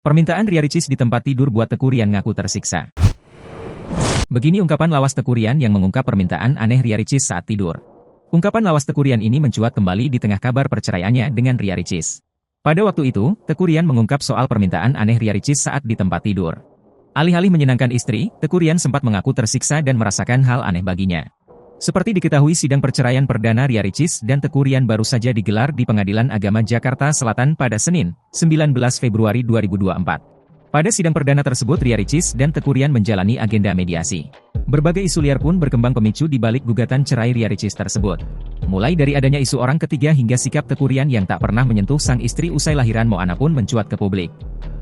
Permintaan Ria Ricis di tempat tidur buat Teuku Ryan ngaku tersiksa. Begini ungkapan lawas Teuku Ryan yang mengungkap permintaan aneh Ria Ricis saat tidur. Ungkapan lawas Teuku Ryan ini mencuat kembali di tengah kabar perceraiannya dengan Ria Ricis. Pada waktu itu, Teuku Ryan mengungkap soal permintaan aneh Ria Ricis saat di tempat tidur. Alih-alih menyenangkan istri, Teuku Ryan sempat mengaku tersiksa dan merasakan hal aneh baginya. Seperti diketahui, sidang perceraian perdana Ria Ricis dan Teuku Ryan baru saja digelar di Pengadilan Agama Jakarta Selatan pada Senin, 19 Februari 2024. Pada sidang perdana tersebut, Ria Ricis dan Teuku Ryan menjalani agenda mediasi. Berbagai isu liar pun berkembang pemicu di balik gugatan cerai Ria Ricis tersebut. Mulai dari adanya isu orang ketiga hingga sikap Teuku Ryan yang tak pernah menyentuh sang istri usai lahiran Moana pun mencuat ke publik.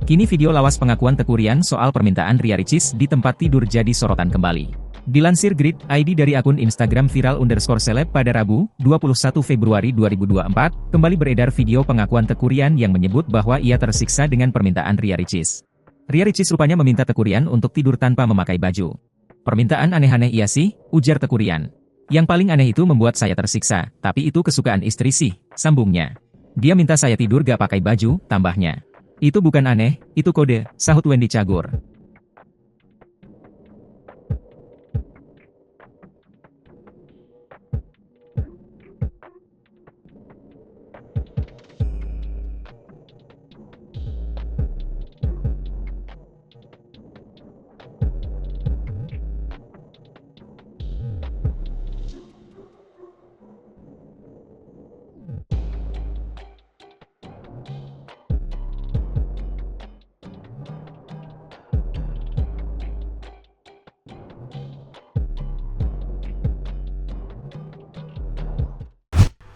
Kini video lawas pengakuan Teuku Ryan soal permintaan Ria Ricis di tempat tidur jadi sorotan kembali. Dilansir Grid ID dari akun Instagram viral_celeb pada Rabu, 21 Februari 2024, kembali beredar video pengakuan Teuku Ryan yang menyebut bahwa ia tersiksa dengan permintaan Ria Ricis. Ria Ricis rupanya meminta Teuku Ryan untuk tidur tanpa memakai baju. Permintaan aneh-aneh iya sih, ujar Teuku Ryan. Yang paling aneh itu membuat saya tersiksa, tapi itu kesukaan istri sih, sambungnya. Dia minta saya tidur gak pakai baju, tambahnya. Itu bukan aneh, itu kode, sahut Wendy Cagur.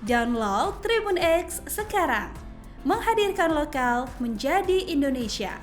Download Tribun X sekarang, menghadirkan lokal menjadi Indonesia.